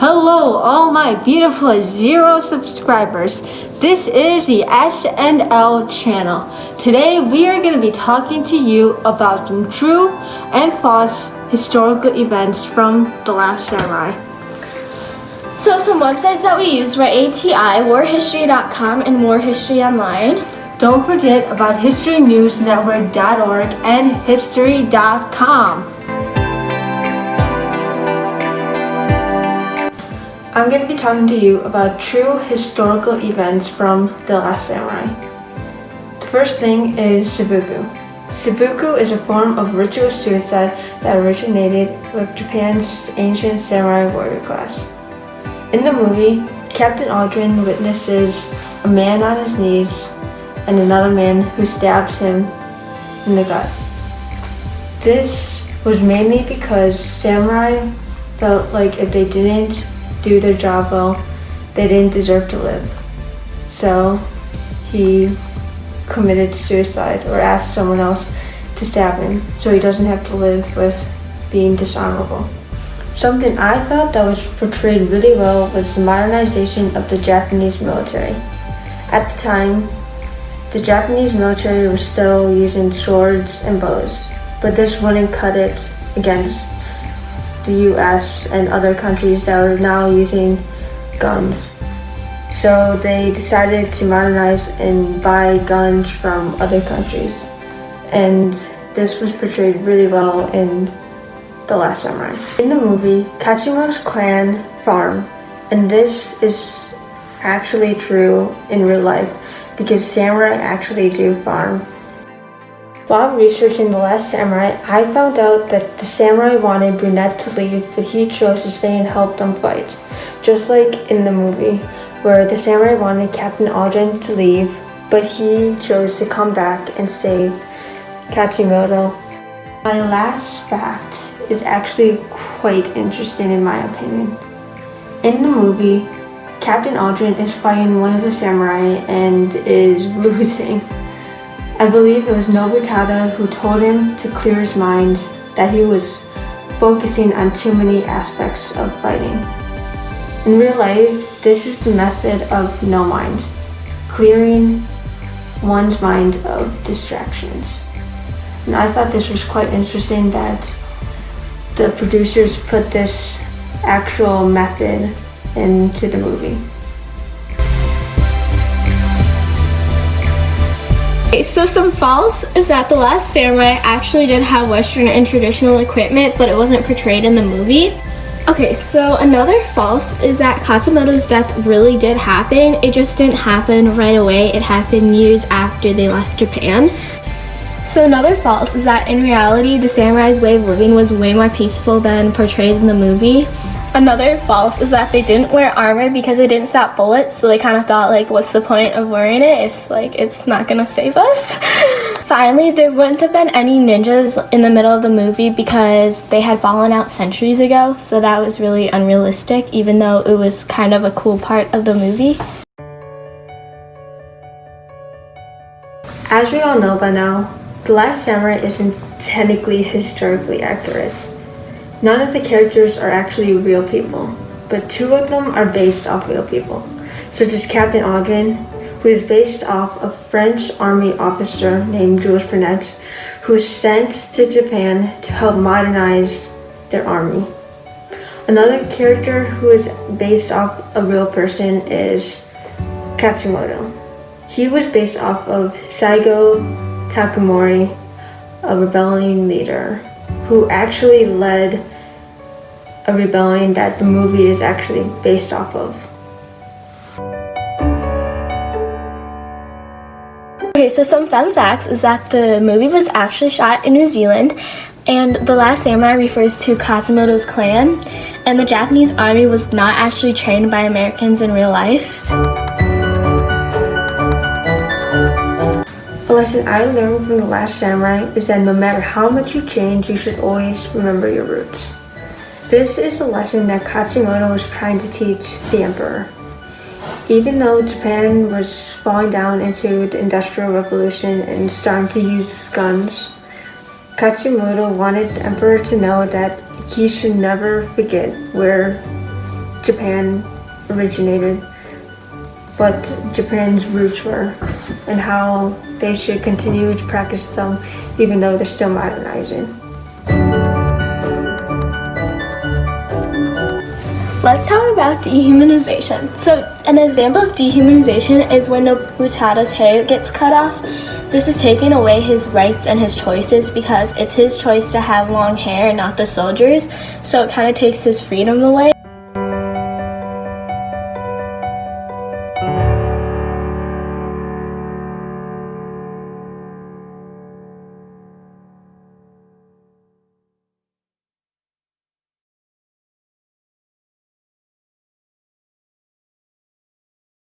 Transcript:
Hello, all my beautiful 0 subscribers. This is the S&L channel. Today we are going to be talking to you about some true and false historical events from The Last Samurai. So some websites that we used were ATI, warhistory.com, and War History Online. Don't forget about historynewsnetwork.org and history.com. I'm going to be talking to you about true historical events from The Last Samurai. The first thing is seppuku. Seppuku is a form of ritual suicide that originated with Japan's ancient samurai warrior class. In the movie, Captain Aldrin witnesses a man on his knees and another man who stabs him in the gut. This was mainly because samurai felt like if they didn't do their job well, they didn't deserve to live. So he committed suicide or asked someone else to stab him so he doesn't have to live with being dishonorable. Something I thought that was portrayed really well was the modernization of the Japanese military. At the time, the Japanese military was still using swords and bows, but this wouldn't cut it against the US and other countries that were now using guns. So they decided to modernize and buy guns from other countries. And this was portrayed really well in The Last Samurai. In the movie, Kachimoto's clan farm, and this is actually true in real life because samurai actually do farm. While researching The Last Samurai, I found out that the samurai wanted Brunette to leave, but he chose to stay and help them fight. Just like in the movie, where the samurai wanted Captain Aldrin to leave, but he chose to come back and save Kachimoto. My last fact is actually quite interesting in my opinion. In the movie, Captain Aldrin is fighting one of the samurai and is losing. I believe it was Nobutada who told him to clear his mind, that he was focusing on too many aspects of fighting. In real life, this is the method of no mind, clearing one's mind of distractions. And I thought this was quite interesting that the producers put this actual method into the movie. So some false is that The Last Samurai actually did have Western and traditional equipment, but it wasn't portrayed in the movie. Okay, so another false is that Katsumoto's death really did happen. It just didn't happen right away. It happened years after they left Japan. So another false is that in reality, the samurai's way of living was way more peaceful than portrayed in the movie. Another false is that they didn't wear armor because it didn't stop bullets, so they kind of thought, like, what's the point of wearing it if, like, it's not gonna save us? Finally, there wouldn't have been any ninjas in the middle of the movie because they had fallen out centuries ago, so that was really unrealistic, even though it was kind of a cool part of the movie. As we all know by now, The Last Samurai isn't technically historically accurate. None of the characters are actually real people, but 2 of them are based off real people, such as Captain Aldrin, who is based off a French army officer named Jules Brunette, who was sent to Japan to help modernize their army. Another character who is based off a real person is Katsumoto. He was based off of Saigo Takamori, a rebellion leader, who actually led a rebellion that the movie is actually based off of. Okay, so some fun facts is that the movie was actually shot in New Zealand, and The Last Samurai refers to Katsumoto's clan, and the Japanese army was not actually trained by Americans in real life. A lesson I learned from The Last Samurai is that no matter how much you change, you should always remember your roots. This is a lesson that Katsumoto was trying to teach the emperor. Even though Japan was falling down into the Industrial Revolution and starting to use guns, Katsumoto wanted the emperor to know that he should never forget where Japan originated, what Japan's roots were, and how they should continue to practice them even though they're still modernizing. Let's talk about dehumanization. So an example of dehumanization is when Nobutada's hair gets cut off. This is taking away his rights and his choices because it's his choice to have long hair and not the soldiers, so it kind of takes his freedom away.